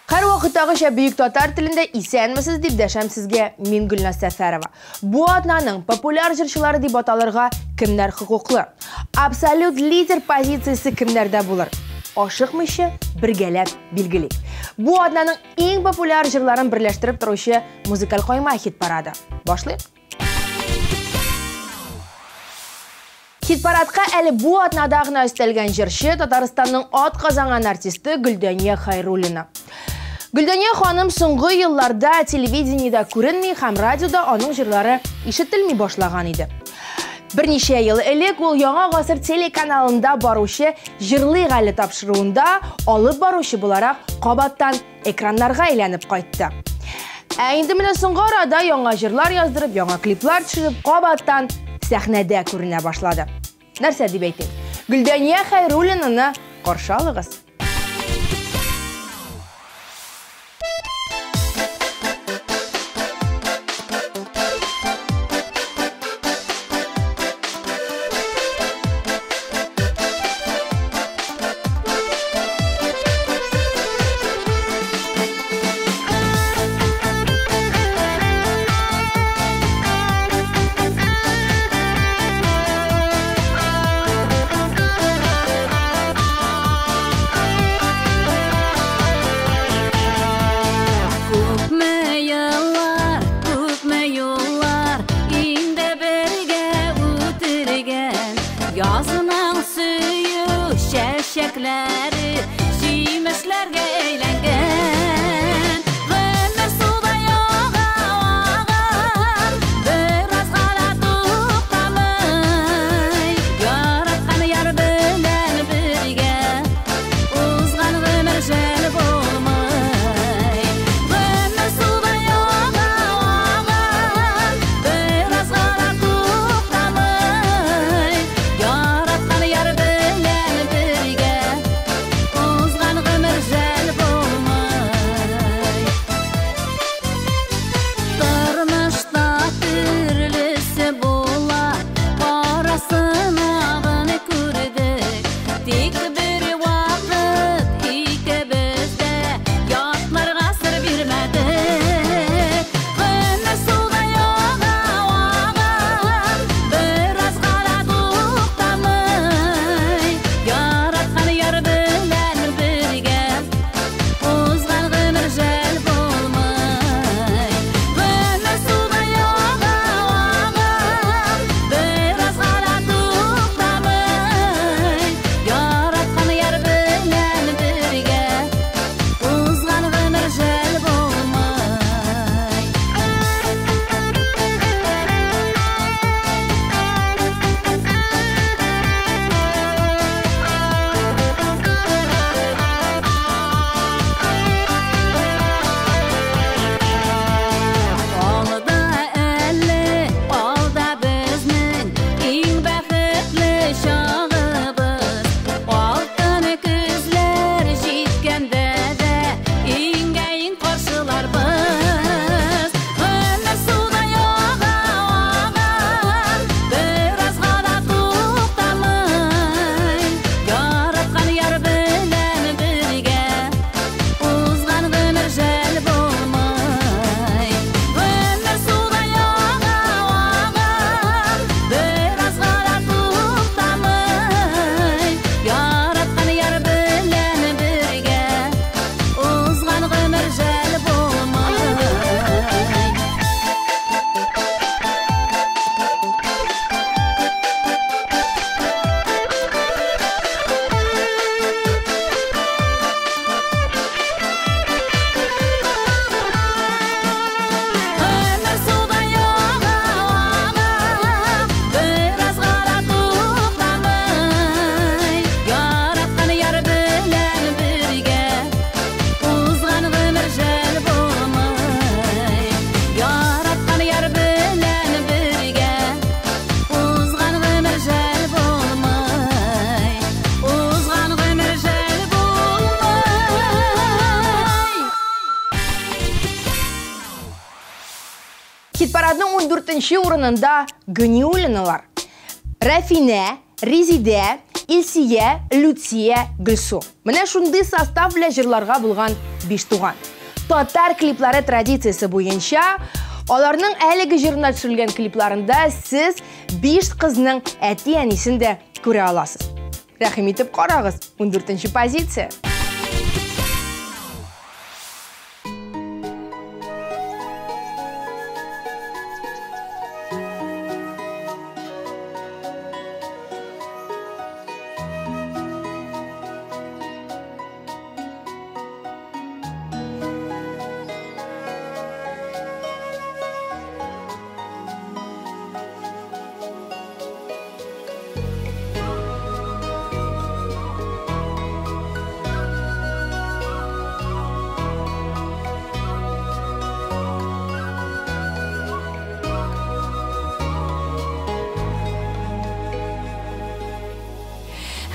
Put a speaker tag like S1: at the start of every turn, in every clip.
S1: Her vaxtdagıca büyük tatar tilinde isənmisiz dip dəşəm sizge min Gülnaz Səfərova. Bu adnanın populyar jırçıları dip atalarga kimler hüquqlı? Absolut lider pozisiyası kimlerde bulur? Aşıqmışı birgelep bilgilik. Bu adnanın en populyar jırların birleştirip duruşu muzikal koyma hit parada. Başlayın. Hit paradqa əli bu adnadağına üstelgen jırşı Tataristanның at qazanan artisti Güldeniya Xayrulina. Güldeniya xanım soңғы yıllarda televideniyada көрінмей һәм радиода onun jırları işitilmey başlagan idi. Bir neçə yıl elek ol Яңа ғасыр телеканалында барушы jırlı gali tapşırığında alıp baruşu bularak qabattan ekranlarga aylanıp qaytdı. Endi менә соңғы arada яңа jırlar yazdırıp, яңа kliplar düşürüp qabattan səhnədə күренә başladı. Нәрсә дип әйтим? Güldeniya Xayrulinаны каршы алыгыз. Хит-парадның 14-ші орынында Гүниулиналар. Рафине, Резиде, Илсия, Люция, Гүлсу. Менә шундый состав белән җырларга булган 5 туган. Татар клиплары традициясе буенча, аларның әлеге җырына төшерелгән клипларында сез 5 кызның әти-әнисен дә күрә аласыз. Рәхим итеп карагыз, 14-нче позиция.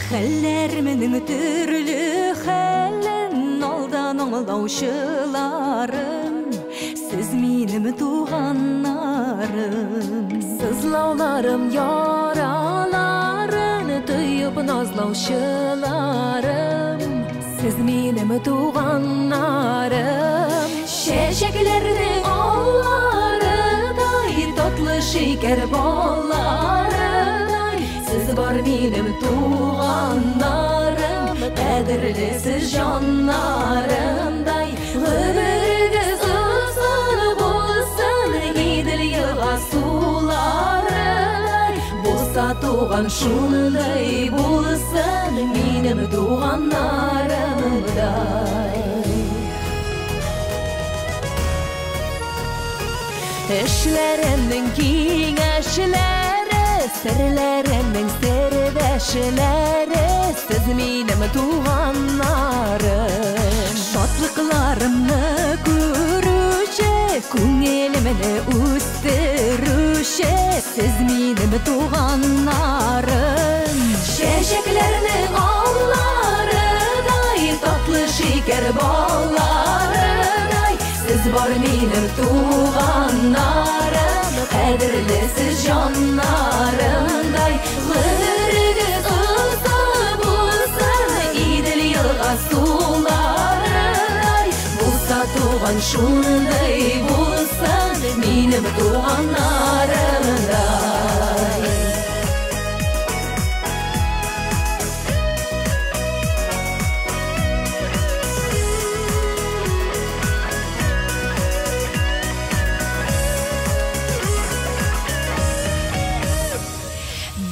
S2: Хәлләрменең төрле хәлен алдан аңлаучыларым, сез минем туганнарым. Сызлауларым яраларын тоеп назлаучыларым, сез минем туганнарым. Чәчәкләрнең алларыдай татлы шикәр балларыдай, сез бар минем туганнарым, кадерле сез җаннарымдай. Гомерегез узын булсын, Идел елга суларыдай, булса туган шундай булсын, минем туганнарымдай. Эшләремнең киңәшләре, серләремнең сердәшләре, сез минем туганнарым. Шатлыкларымны күрүче, күңелемне үстерүче, сез минем туганнарым. Чәчәкләрнең алларыдай татлы шикәр балларыдай, сез бар минем туганнарым, кадерле сез җаннарымдай. Гомерегез узын булсын, Идел елга суларыдай, булса туган шундай булсын, минем туганнарымдай.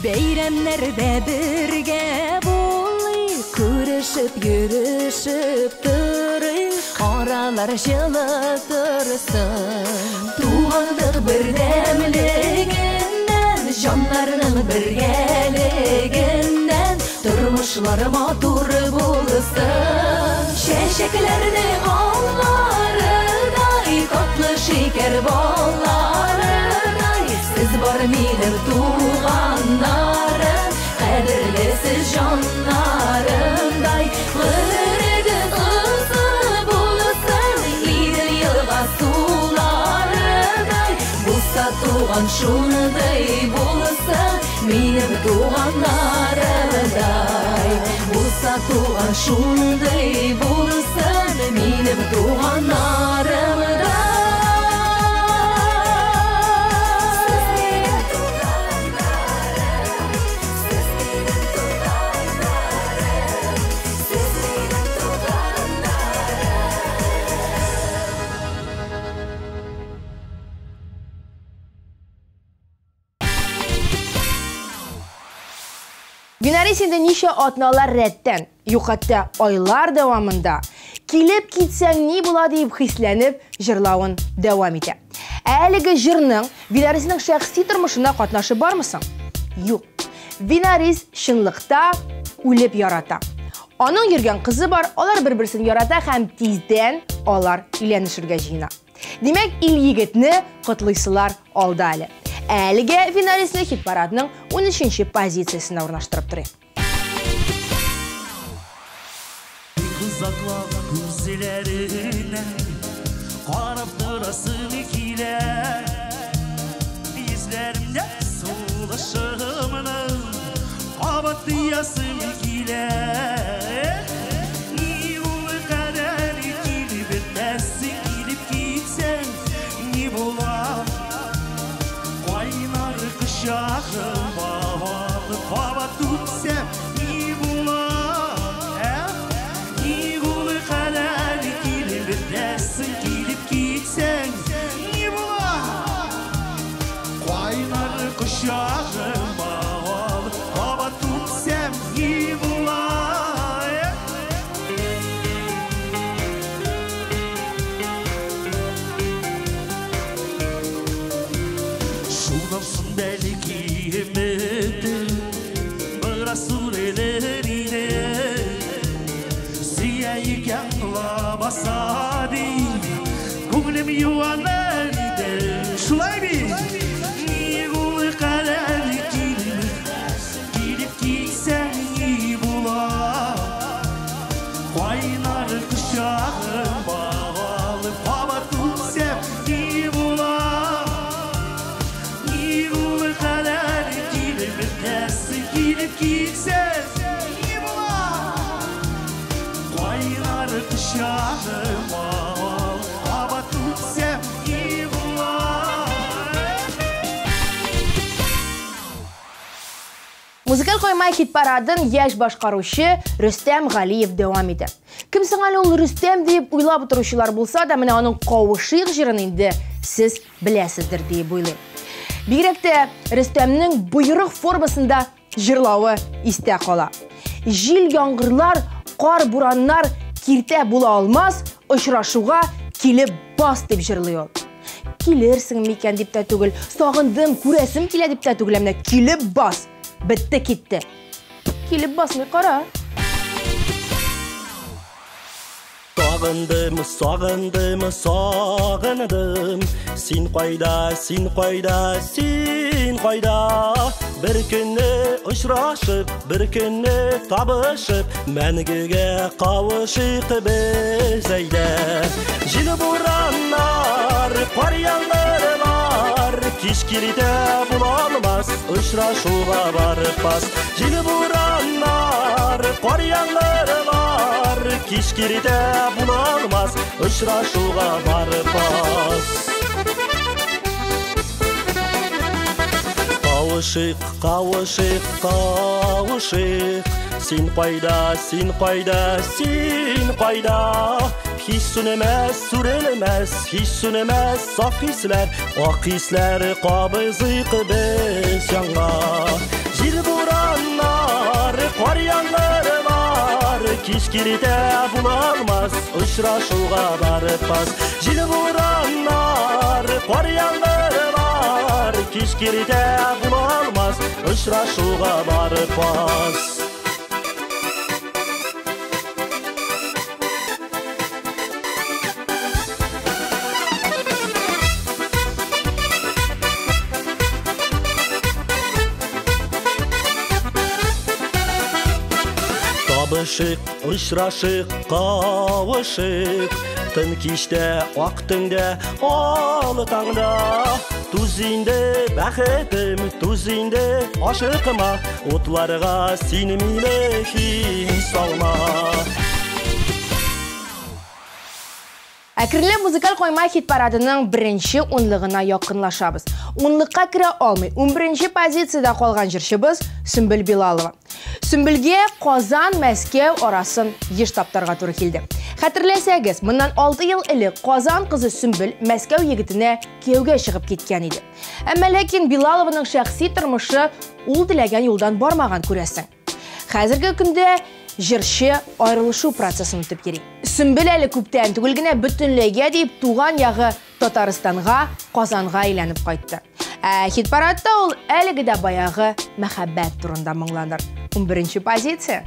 S2: Бәйрәмнәрдә бергә булыйк, күрешеп, йөрешеп торыйк, аралар җылы торсын. Тугандык бердәмлегеннән, җаннарның бергәлегеннән, тормышлар матур булсын. Чәчәкләрнең алларыдай татлы шикәр балларыдай, сез бар минем туганнарым, кадерле сез җаннарымдай. Гомерегез узын булсын, Идел елга суларыдай, булса туган шундай булсын, минем туганнарымдай. Булса туган шундай булсын, минем туганнарымдай.
S1: Гүнәрис инде ничә атналар рәттән, юкатта айлар дәвамында килеп китсәң ни була дип хисләнеп җырлавын дәвам итә. Әлеге җырның Гүнәрисның шәхси тормышына катнашы бармысың? Юк. Гүнәрис чынлыкта үлеп ярата. Аның йөргән кызы бар, алар бер-берсен ярата һәм тиздән алар өйләнешергә җыена. Димәк, ил егетне котлыйсылар алда әле. Әлегә Гүнәрисне хит-парадның 13-нче позициясенә урнаштырып торыйк.
S3: Kızaklar gözlerine, karap durasını kile, koyasın kile Ni ulu kader kilip etmezsin Kilip gitsen ni bulam Kaynar kışağım havalı hava tutsam ni bulam Ni ulu kader kilip etmezsin Kilip gitsen ni bulam Kaynar kışağım hava tutsam ni bulam Şunamsın belki ümidim Biraz sürelerine Ziyayı yanla basadı Gülüm yuvalardı Şulay bir Ni gülü kader Gidip gitsen iyi bulam Kaynar kışağım bağlı hava tutsam iyi bulam Ni gülü kader gidip gitsen iyi bulam Kaynar kışağım bağlı hava tutsam iyi bulam
S1: Музыкаль коймай хит парадын яш башкаруучу Рүстем Галиев дәвам итә. Ким сиңа ул Рүстем дип уйлап утыручылар булса да, менә аның кавышык җырын инде сез беләсездер дип уйлыйм. Бигрәк тә Рүстемнең буйрык формасында җырлавы истә кала. Җил, яңгырлар, кар, бураннар киртә була алмас, очрашуга килеп бас дип җырлый ул. Килерсең микән дип тә түгел, сагындым, күрәсем килә дип тә түгел, менә килеп бас. Бітті кетті. Келіп басмай қара.
S4: Сағындым, сағындым, сағындым Сен қайда, сен қайда, сен қайда Бір күні ұшырашып, бір күні табышып Мәңгіге қауышық біз әйді Жел бураннар, қар яңғырлар Кешкілді бұла алмас, ұшырашуға барып бас Жел бураннар, қар яңғырлар Кешкілді бұла алмас, ұшырашуға барып бас Қауышық, қауышық, қауышық Сен қайда, сен қайда, сен қайда Hiç sönmez, sürülmez, hiç sönmez saf hisler Ak hisler qabızıq biz yanğa Jil buranlar, qar yağmurlar Kişkirdə bulalmaz, uçraşuğa barıb bas Jil buranlar, qar yağmurlar Kişkirdə bulalmaz, uçraşuğa barıb bas Табышық, ұшрашық, қауышық Түн кеште, ақ түнде, алы таңда Туз инде бәхетім, туз инде ашықыма Отларға сенімейлі хин салма
S1: Әкірлі музыкаль коймай хит парадының бірінші онлығына якынлашабыз. Онлыққа кіре алмай, 11-ші позицияда қалған жыршыбыз Сүмбіл Билалова. Сүмбілге Қазан, Мәскеу арасын еш таптарға туры келді. Хәтерләсәгез, мұндан 6 ел элек Қазан қызы Сүмбіл Мәскеу егітіне кеуге шығып кеткен еді. Әмма ләкин Билалованың шәхси тұрмышы ул теләгән юлдан бармаған күрәсең. Хәзерге күндә жыршы айрылышу процессын үтеп йөри. Сүмбіл әле күптән түгел генә бөтенләйгә дип туган ягы Татарстанга, Казанга әйләнеп кайтты. Хит парадта ул әлеге дә баягы мәхәббәт турында моңланыр. 11-нче позиция.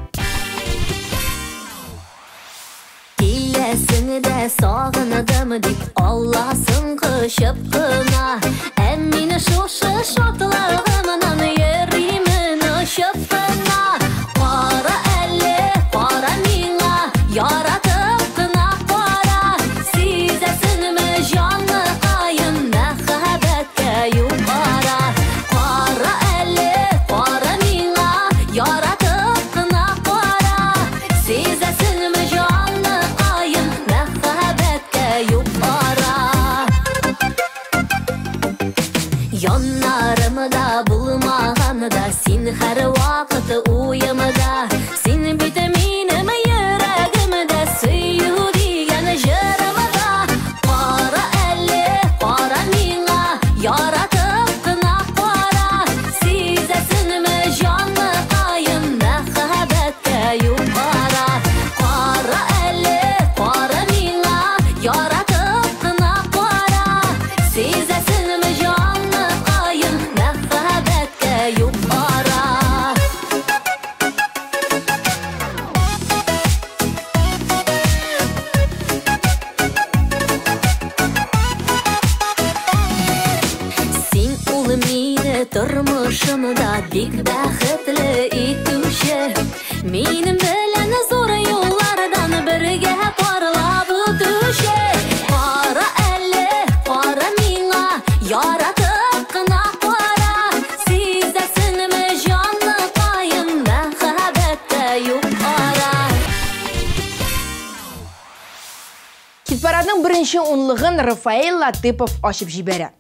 S2: Киләсең дә сагындым дип Алласын кышып кына Әм мине шушы шатлыгымнан йөрим очып кына Кара әле, кара миңа яратып кына кара Сизәсенме җанны кайын мәхәббәткә югара Кара әле, кара миңа яратып Yanlarımda bulmağanda sen her vakit uyumda sen vitaminimi yüreğimde suyu diyen jırımda Para elle para mina yaratıp kına para sizesin mi canlı kayın mehabette yukarı Para elle para mina yaratıp kına para sizesin mi canlı kayın mehabette yukarı Sen ул meni turmushimda bek baxtli etuvchi Menim bilan zo'r yo'llardan birga porlab o'tuvchi Qora elle qora menga yaratib qina qora Sezasinmi jonni qayim muhabbatda yuqora
S1: Хит-парадның бірінші онлығын Рафаэль Латыпов ашып жибәрә.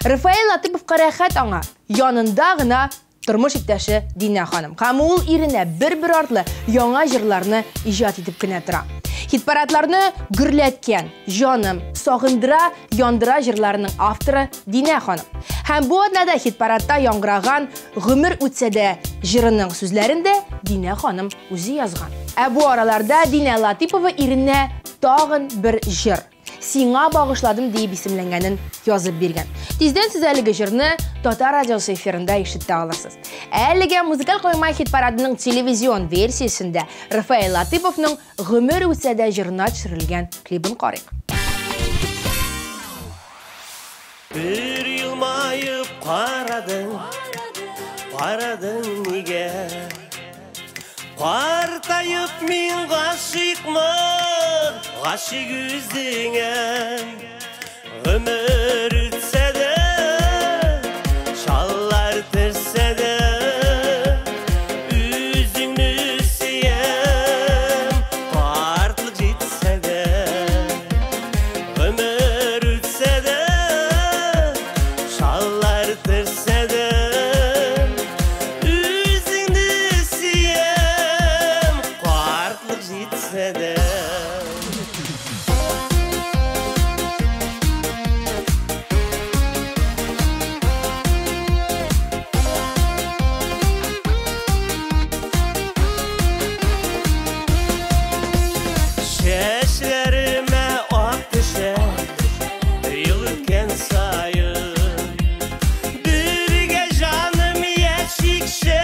S1: Рафаэль Латыпов қарахат аңа янында гына тормыш иптәше Динә ханым. Һәм ул иренә бер-бер артлы яңа җырларны иҗат итеп кенә тора. Хит-парадларны гөрләткән, җаным, сагындыра, яндыра җырларының авторы Динә ханым. Һәм бу атнада хит-парадта яңгыраган «Гомер үтсә дә» җырының сүзләрендә Динә ханым үзе язган. Ә бу араларда Динә Латыпова иренә тагын бер җыр «Сиңа багышладым» дип исемләнгәнен язып биргән. Тиздән сез әлеге җырны Татар радиосы эфирында ишетә алырсыз. Әлегә музыкаль койма хит-парадының телевизион версиясендә Рафаэль Латыповның «Гомер үтсә дә» җырына төшерелгән клибын карыйк.
S4: Bir yılmayıp qaradın, qaradın nige Partayıp min gaşıkmın, gaşık yüzüne Ömür ütse de, şallar tırse de Üzünü siyem, partlık jitse de Ömür ütse de, şallar tırse de Üzünü siyem, partlık jitse de Şeşlerime ak düşer Yılken sayın Birge canım yeşikşe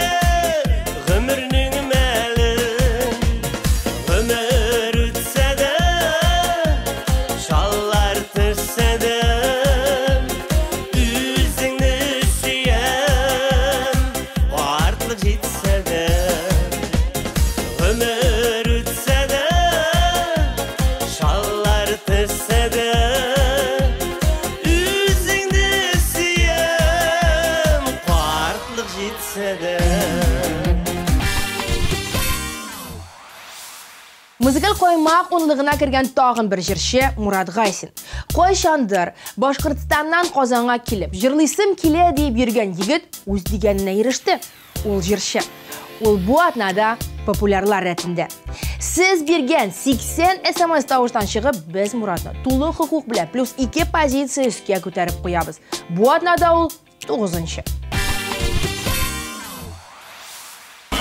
S4: Ömrünün melin Ömür ütse de Şallar tırse de Üzünü siyem Vartlık jitse de Ömür ütse de Şallar tırse de Üzünü siyem Partlık jitse de
S1: Музыкаль коймак онлыгына кергән тагын бер җырчы Мурат Гайсин. Кайчандыр Башкортстаннан Казанга килеп, җырлыйсым килә дип йөргән егет үз дигәненә иреште. Ул җырчы. Ул бу атнада популярлар рәтендә. Сез биргән 80 SMS тавыштан чыгып, без Муратны тулы хукук белән плюс 2 позиция өскә күтәреп куябыз. Бу атнада ул 9-нчы.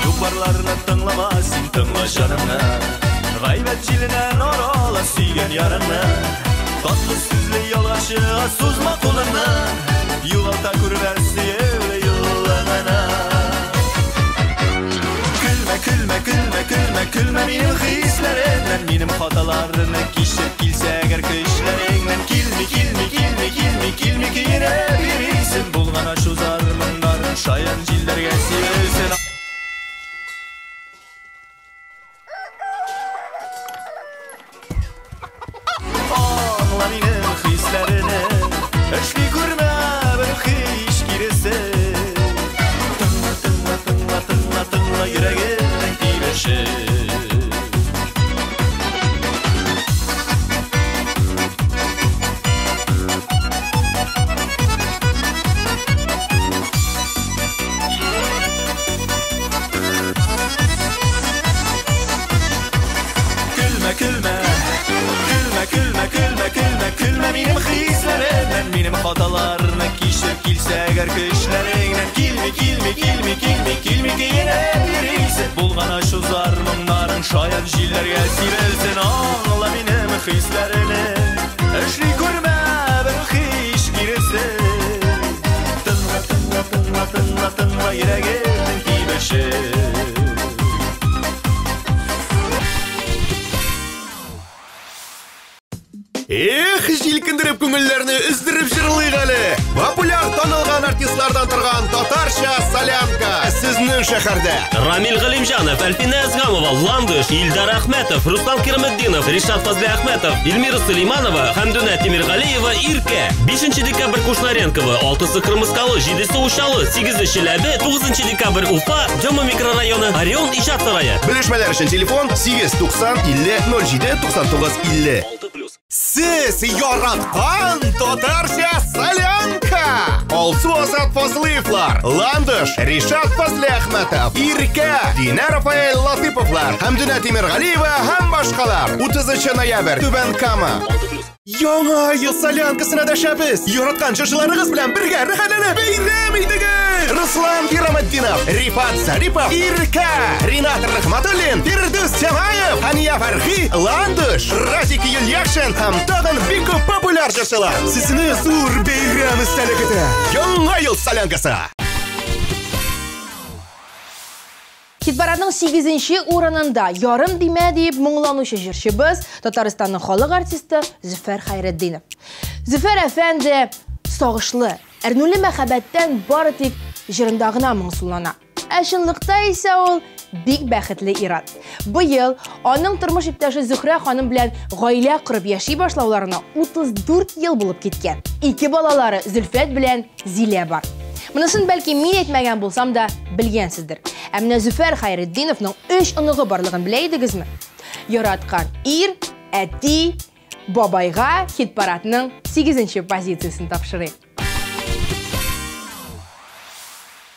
S5: Yuvarlarına tınlama sen tınla canımla Gaybet çiline orala süygen yarınla Tatlı süzlü yalaşı suzma koluna Yuvalta kurversi evle yıllarına Külme külme külme külme külme benim hislerimden Benim hatalarını kişip kilse eğer kışlarından Kilmi kilmi kilmi kilmi kilmi ki yine bir isim Bulgana şu zarmından şayan ciller gelsin Ağlarının hislerini Eşli kurma bir hiç girisi Tınla tınla tınla tınla tınla yüreğinden girişi хаталарны кичеп килсә әгәр көчләреңнән килми киенә йөрисең булган ачу зар моңнарың шаян җилләргә сибелсен аңла минем хисләрне эшли күрмә бер хиш киресен тынла йөрәгемнең тибеше Эх, җилкендереп күңелләрне үздереп җырлыйк әле. Популяр танылган артистлардан торган татарча солянка сезнең шәһәрдә.
S6: Рамил Галимҗанов, Альфина Әзгамова, Ландыш, Илдар Әхмәтов, Руслан Кирметдинов, Ришат Фазлиәхмәтов, Илмира Сулейманова, Хәмдүнә Тимиргалиева, Иркә. 5 декабрь Кушнаренкова, 6 Кырмыскалы, 7 Ушалы, 8 Чиләбе, 9 декабрь Уфа, Дема микрорайоны, Орион иҗат сарае.
S5: Белешмәләр өчен телефон 890 50 07 99 50. Сез яраткан татарча солянка! Алсу Азат Фазлыевлар, Ландыш, Ришат Фазлиәхмәтов, Иркә, Динә Рафаэль Латыповлар, Хәмдүнә Тимиргалиева һәм башкалар. 30 ноябрь Түбән Кама. Яңа ел солянкасына дәшәбез. Яраткан шашыларыгыз белән бергә рәхәтләнеп бәйрәм итегез. Руслан Кирметдинов, Рифат Зарипов, Иркә, Ринат Рахматуллин, Фирдус Җамаев, Хания Фәрхи, Ландыш, Разик Юльяшин һәм тагын бик күп популяр шашылар. Сезне зур бәйрәм истәлек итә. Яңа ел солянкасы.
S1: Хит-парадның 8-нче урынында ярым димә дип моңланучы җырчыбыз Татарстанның халык артисты Зөфәр Хәйретдинов. Зөфәр әфәнде сагышлы, әрнуле мәхәббәттән бары тик җырында гына моңсулана. Ә чынлыкта исә ул бик бәхетле ир-ат. Быел аның тормыш иптәше Зөһрә ханым белән гаилә корып яши башлауларына 34 ел булып киткән. 2 балалары Зөлфәт белән Зилә бар. Монысын бәлки мин әйтмәгән булсам да белгәнсездер. Ә менә Зөфәр Хәйретдиновның 3 оныгы барлыгын белә идегезме? Яраткан ир, әти, бабайга хит-парадның 8-нче позициясын тапшырый.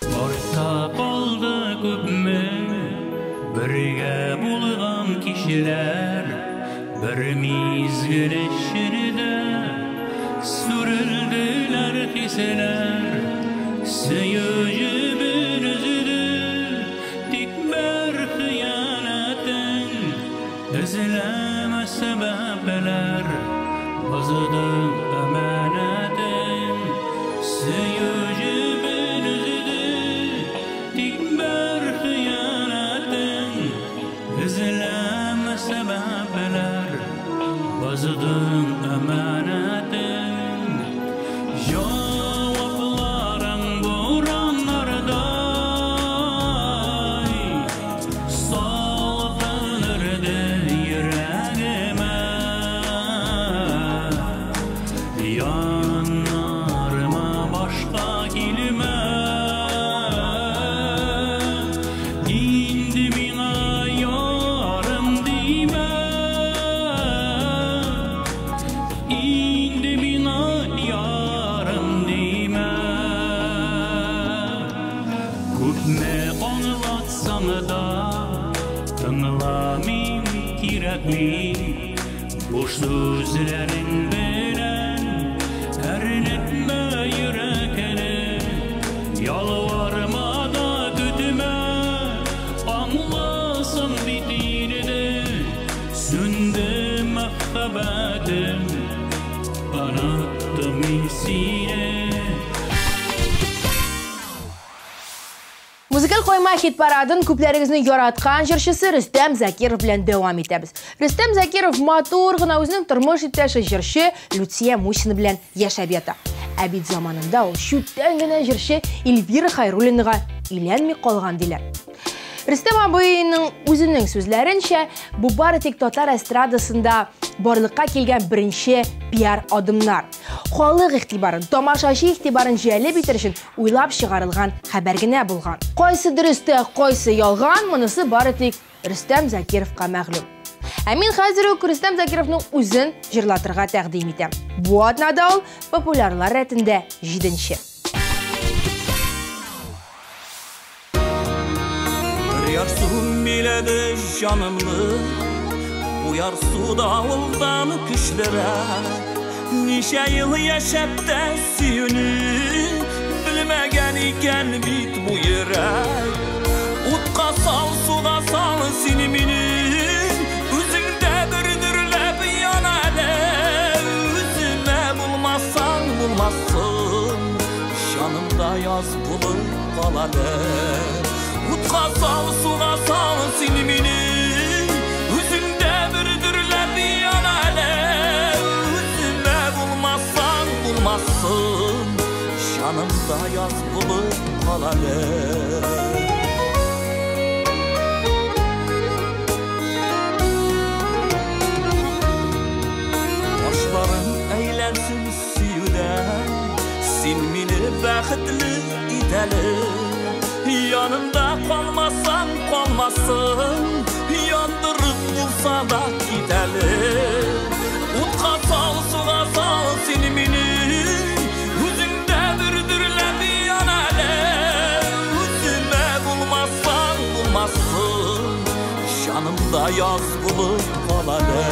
S3: Орта булды күпме бергә булган кишләр, бер мизгел эчендә сүрелделәр хисләр. Сөйүжүбүн үзүдү, тик бер хыянатын, үзләмә сәбәпләр, бозудың әманатын. Сөйүжүбүн үзүдү, тик бер хыянатын, үзләмә сәбәпләр, бозудың әманатын. Boş sözlerin bilen erinetme yürekini, yalvarma da gütme, anlasın bitirdi, sündü muhabbetim, kanattım isine.
S1: Музыкаль койма хит-парадын күпләрегезне яраткан җырчысы Рөстәм Закиров белән дәвам итәбез. Рөстәм Закиров матур гына үзенең тормыш иптәше җырчы Люция Мусина белән яшәп ята. Ә бит заманында ул чүттән генә җырчы Эльвира Хайруллинага өйләнми калган диләр. Рөстәм абыйның үзенең сүзләренчә, бу бары тик татар эстрадасында барлыкка килгән беренче пиар адымнар. Халык игътибарын, тамашачы игътибарын җәлеп итер өчен уйлап чыгарылган хәбәр генә булган. Кайсы дөресте, кайсы ялган, монысы бары тик Рөстәм Закировка мәгълүм. Ә мин хәзер үк Рөстәм Закировның үзен җырлатырга тәкъдим итәм. Бу атнада ул популярлар рәтендә 7-нче.
S7: Uyarsın biledi canımlı, uyar su davuldan küşlere, Nice yıl yaşap da suyunu bilmegen iken bit bu yürek Utqa sal suğa sal seni mini Üzüngde bürdürlep yanalı Üzüme bulmazsan bulmazsın Şanımda yaz bulup kalalı Utqa sal suğa sal seni mini Üzüngde bürdürlep yanalı Üzüme bulmazsan bulmazsın Şanımda yaz bulup kalalı Eylensin suyudan Sen meni baxtli itali Yanımda kalmazsan kalmasın Yandırıp bulsa da gitali Utqa sal suğa sal seni meni Üzüngde bürdürlep yanalı Üzüme bulmazsan bulmazsın Şanımda yaz bulup kalalı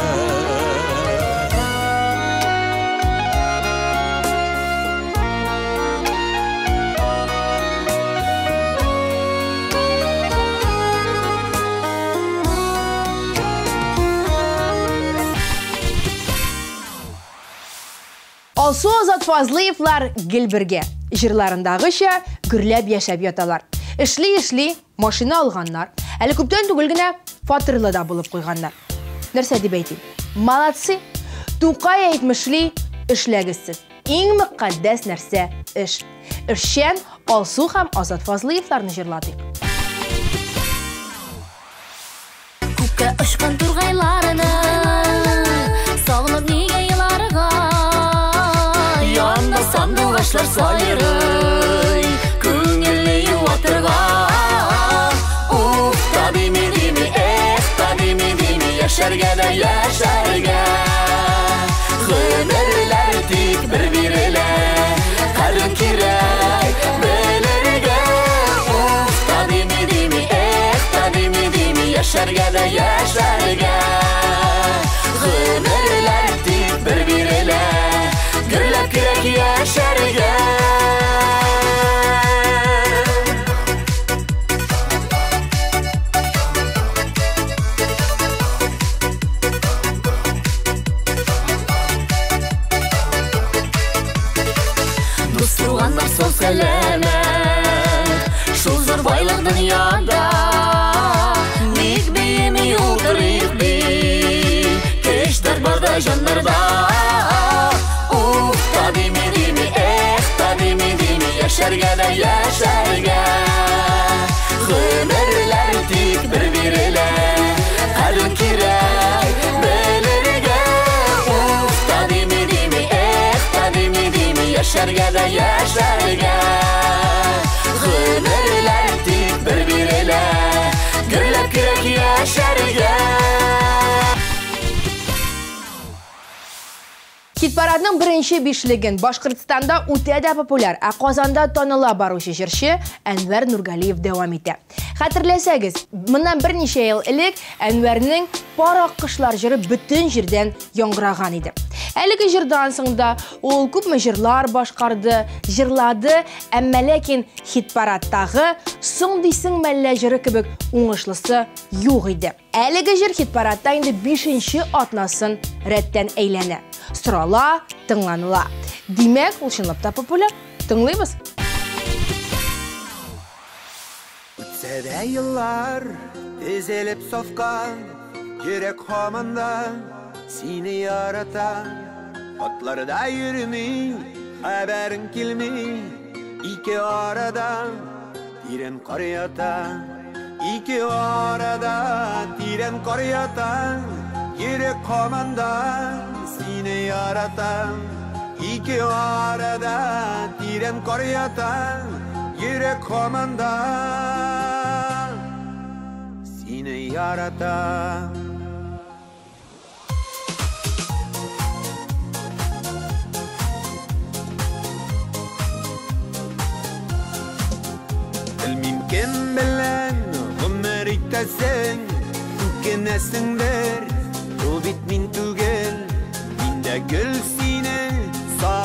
S1: Алсу Азат Фазлыевлар Гелберге жырларындагыча гүрләп яшәп яталар. Эшли, машина алганнар. Әле күптән түгел генә фатирлы да булып куйганнар. Нәрсә дип әйтим? Молодцы. Тукай әйтмешли, эшләгезсез. Иң мөкаддәс нәрсә эш. Эшчән Алсу һәм Азат Фазлыевларны җырладык.
S2: Күккә очкан тургайларны сагынып нигә еларга Янда сандугачлар сайрый Күңелне юатырга Уф, та дими, эх, та дими Яшәргә дә яшәргә Гомерләр тик бер-бирелә Кәрен кирәк белергә Уф, та дими, эх, та дими Яшәргә дә яшәргә Гомерләр тик бер-бирелә Гөрләп кирәк яшәргә Дус-туганнар сау сәләмәт Шул зур байлык дөньяда Ник бейеми юлдырыйк бей Кештәр барда җаннарда Яшәргә дә яшәргә Гомерләр тик бер-бирелә Кәрен кирәк белергә Уф, та дими, эх, та дими Яшәргә дә яшәргә Гомерләр тик бер-бирелә Гөрләп кирәк яшәргә
S1: Хит-парадның беренче бишлеген Башкортстанда үтә дә популяр, ә Казанда таныла баручы җырчы Әнвәр Нургалиев дәвам итә. Хәтерләсәгез, моннан берничә ел элек Әнвәрнең Парак кышлар җыры бөтен җирдән яңгыраган иде. Әлеге җырдан соң да ул күпме җырлар башкарды, җырлады, әмма ләкин хит-парадтагы соң дисең мәллә җыры кебек уңышлысы юк иде. Әлеге җыр хит-парадта инде 5нче атнасын рәттән әйләнә. Сорала, тыңланыла. Димәк, ул чынлап та популяр. Тыңлыйбыз.
S5: Үтсәдә еллар тезелеп сафкан, йөрәк һаманда сине ярата. Атларда йөрми, хәбәрең килми, ике арада тирән кар ята. Ике арада тирән кар ята. Йөрәк һаманда сине ярата. Ике арада тирән кар ята. Йөрәк һаманда сине ярата. Белмим кем белән гомер итәсең, үкенәсеңдер, ул бит мин түгел, миндә гөл синең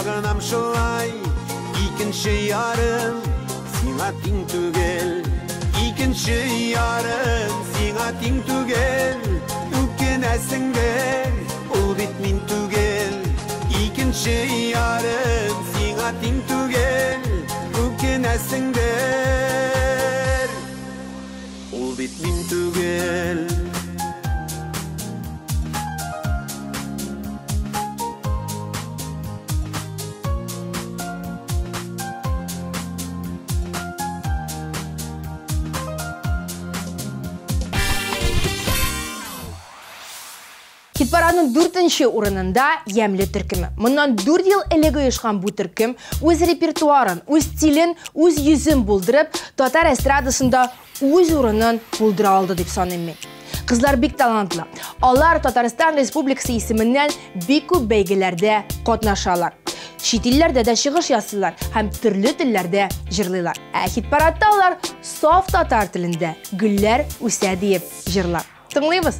S5: сағынам шылай. Икінші ярым сиңа тиң түгел. Икінші ярым сиңа тиң түгел. Үкенәсіңдер, ол бит мин түгел. Икінші ярым сиңа тиң түгел. Үкенәсіңдер, ол бит мин түгел.
S1: Хит-парадның 4-нче урынында Ямле төркеме. Моннан 4 ел элек оешкан бу төркем үз репертуарын, үз стилен, үз йөзен булдырып, татар эстрадасында үз урынын булдыра алды дип саныйм мен. Кызлар бик талантлы. Алар Татарстан Республикасы исеменнән бик күп бәйгеләрдә катнашалар. Чит илләрдә дә чыгыш ясыйлар һәм төрле телләрдә җырлыйлар. Хит-парадта алар саф татар телендә гөлләр үсә дип җырлар. Тыңлыйбыз.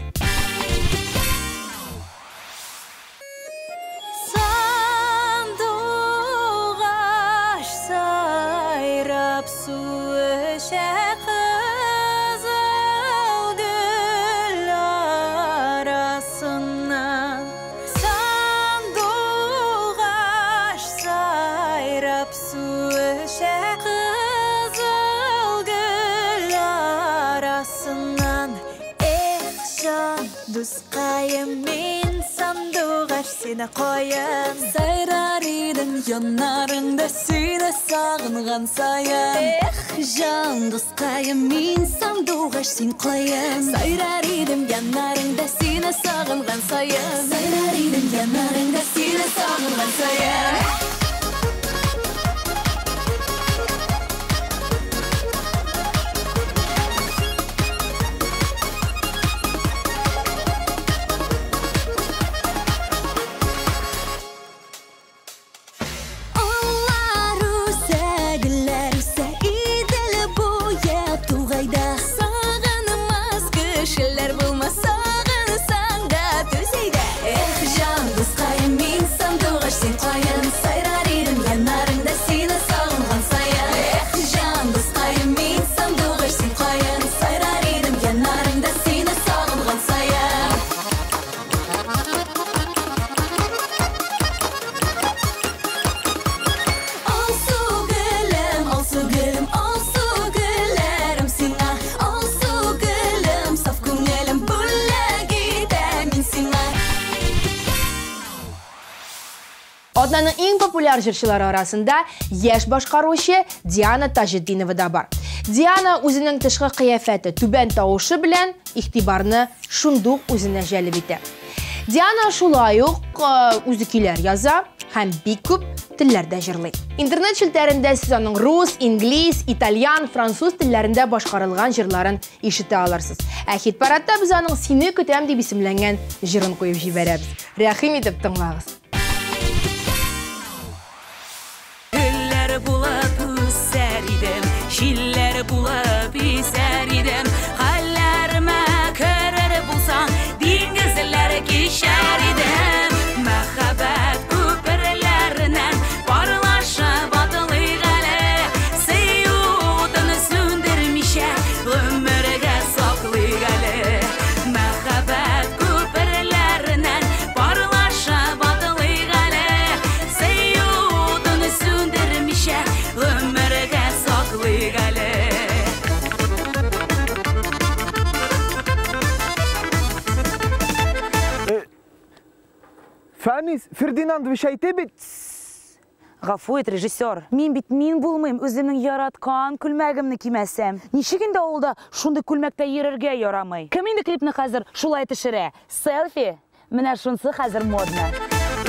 S8: Seni koyun sayrar idim yanlarında seni sağıngan sayın can dostayım min sandıgaş sen koyun sayrar idim yanlarında seni sağıngan sayın sayrar idim yanlarında seni sağıngan sayın
S1: Adnanın en popüler jırçıları arasında yaş başqaruvchi Diana Tajdinova da бар. Diana o'zining tashqi qiyofati, tuban tovushi bilan e'tiborni shundoq o'zine jalb etadi. Diana shulay uq o'zikilar yoza ham bek ko'p tillarda jırlaydi. İnternet shiltarida siz uning rus, ingliz, italyan, fransuz tillarida boshqarilgan jırlarini eshita olasiz. Hit-paradda biz uning Seni kutam deb ismlangan jirini qo'yib jiberamiz. Rahim etib tinglaymiz.
S7: Şiller bulup iserim hallerime körür bulsan dengizler geçer idim Mehabbet köpürlerine barlaşa batılı gale Seyudunu söndürmişe ömürge saklı gale Mehabbet köpürlerine barlaşa batılı gale Seyudunu söndürmişe ömürge
S9: Фәнис, Фердинанд Вишайтебет.
S10: Гафу ет, режиссер. Мин бит мин булмыйм, үземнең яраткан күлмәгемне кимәсәм. Ничек инде авылда шундый күлмәктә йөрергә ярамый? Кем инде клипны хәзер шулай төшерә? Селфи. Менә шунсы хәзер модны.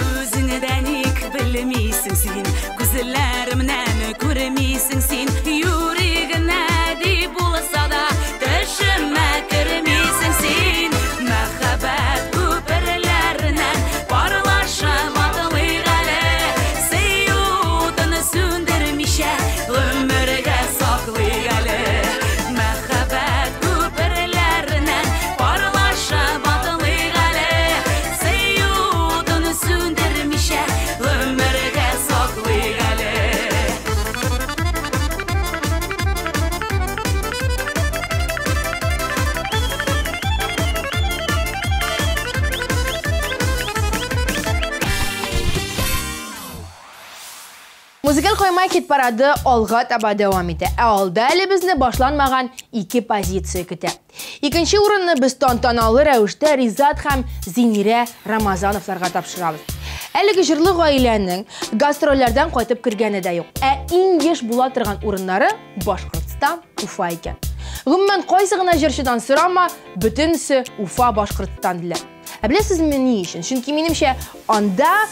S7: Үзеңне дә ник белмисең син, күзләремнән күрмисең син, юригенә ди булса да төшемә кермисең син. Мәхәббәт күперләреннән барлаша батылы гale, сөюдүн сүндермичә ömürгә саклый гale. Мәхәббәт күперләреннән барлаша батылы гale, сөюдүн сүндермичә ömürгә
S1: Музыкал қоймай кет парады алға таба давам ете. Алда әлі бізні башланмаған 2 позиция көтә. Екінші урынны біз тантаналы рәвішті Ризат һәм Зинира Рамазановларға тапшырабыз. Әлігі жырлы ғаиләнің гастролләрдән қайтып кіргені дә юк. Иң еш була торган урыннары Башкортстан, Уфа икән. Гомумән кайсы гына җырчыдан сорама, бөтенсе Уфа, Башкортстан диләр. Беләсезме ни өчен? Чөнки минемчә анда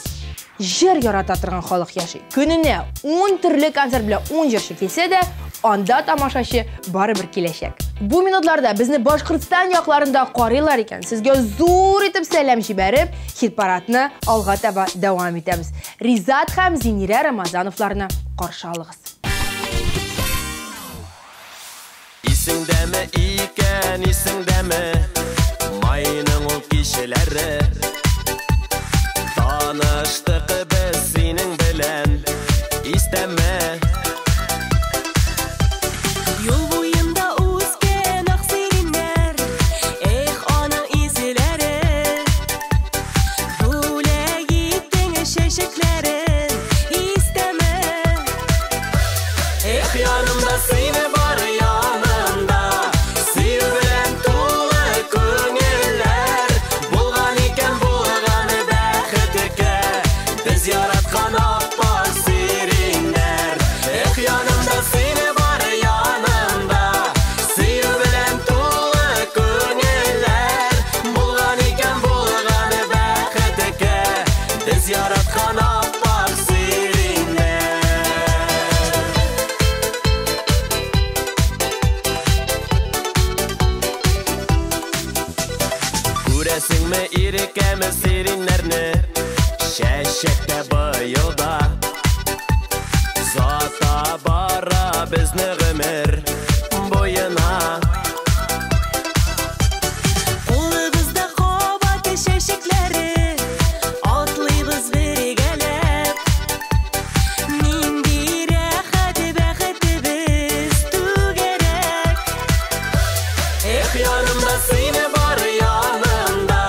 S1: жыр ярата торган халык яши. Көненә 10 төрле концерт белән 10 җырчы килсә дә, анда тамашачы барыбер киләчәк. Бу минутларда безне Башкортстан якларында карыйлар икән. Сезгә зур итеп сәлам җибәреп, хит-парадны алга таба дәвам итәбез. Ризат һәм Зинира Рамазановларны каршы алыгыз.
S2: Исеңдәме икән, исеңдәме майның ул кишеләре. Таныштык без синең белән, истәме.
S8: Юл буенда үскән ак сиреннәр, эх аның изләре. Бүләк иттең чәчәкләрен, истәме.
S2: Эх, янымда сине бар янымда, сөю белән тулы күңелләр. Булган икән булганы бәхеткә, без яраткан аппак сиреннәр. Эх, янымда сине бар янымда, сөю белән тулы күңелләр. Булган икән булганы бәхеткә, без яраткан аппак сиреннәр. Күрәсеңме ирекәме сиреннәрне, чәчәктә быелда. Зата бара безне гомер буена.
S8: Кулыбызда кабат чәчәкләре, атлыйбыз бергәләп. Нинди рәхәт бәхетебез түгәрәк.
S2: Эх, янымда сине бар янымда,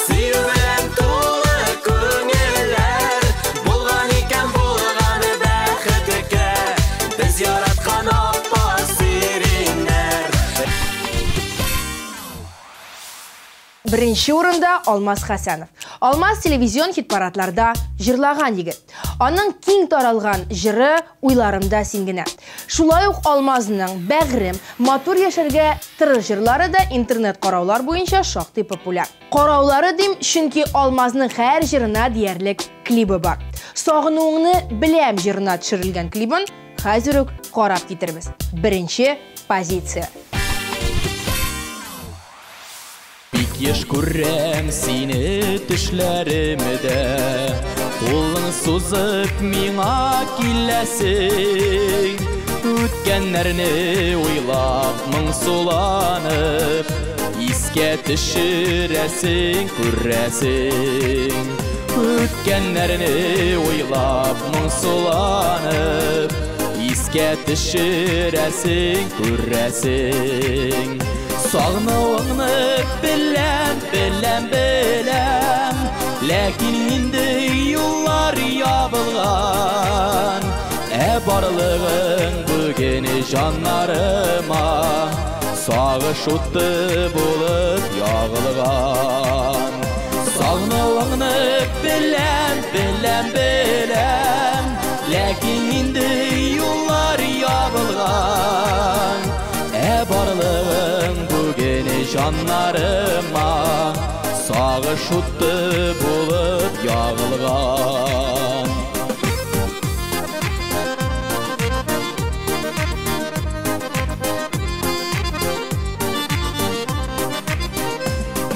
S2: сөю белән тулы күңелләр. Булган икән булганы бәхеткә, без яраткан аппак сиреннәр.
S1: Беренче урында Алмаз Хәсәнов. Алмаз телевизион хит-парадларда җырлаган егет. Аның киң таралган җыры уйларымда син генә. Шулай ук Алмазның Бәгърем, Матур яшәргә тырыш җырлары да интернет караулар буенча шактый популяр. Караулары дим, чөнки Алмазның һәр җырына диярлек клибы бар. Сагынуыңны беләм җырына төшерелгән клибын хәзер үк карап китербез. Беренче позиция.
S2: Бик еш күрәм сине төшләремдә, кулың сузып миңа киләсең. Үткәннәрне уйлап моңсуланып, искә төшерәсең, күрәсең. Үткәннәрне уйлап моңсуланып, искә төшерәсең, күрәсең. Сагынуыңны беләм, беләм, беләм, ләкин инде юллар ябылган. Барлыгың бүген җаннарыма сагыш уты булып ягылган. Сагынуыңны беләм, беләм, беләм, ләкин инде юллар ябылган. Барлыгың бүген җаннарыма сагыш уты булып ягылган.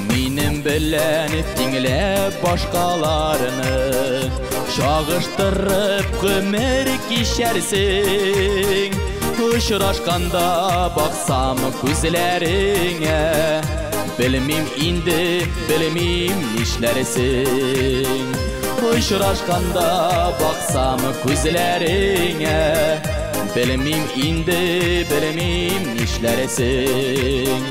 S2: Минем белән тиңләп башкаларны чагыштырып гомер кичәрсең. Очрашканда баксам күзләреңә, белмим инде, белмим нишләрсең. Очрашканда баксам күзләреңә, белмим инде, белмим нишләрсең.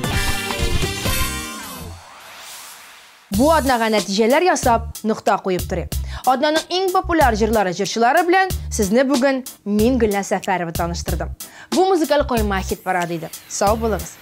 S1: Бу аднага нәтиҗәләр ясап, нокта куеп торыйк. Однаның иң популяр җырлары җырчылары белән сезне бүген мин Гөлназ Сәфәрова таныштырдым. Бу музыкаль койма хит парады иде. Сау булыгыз.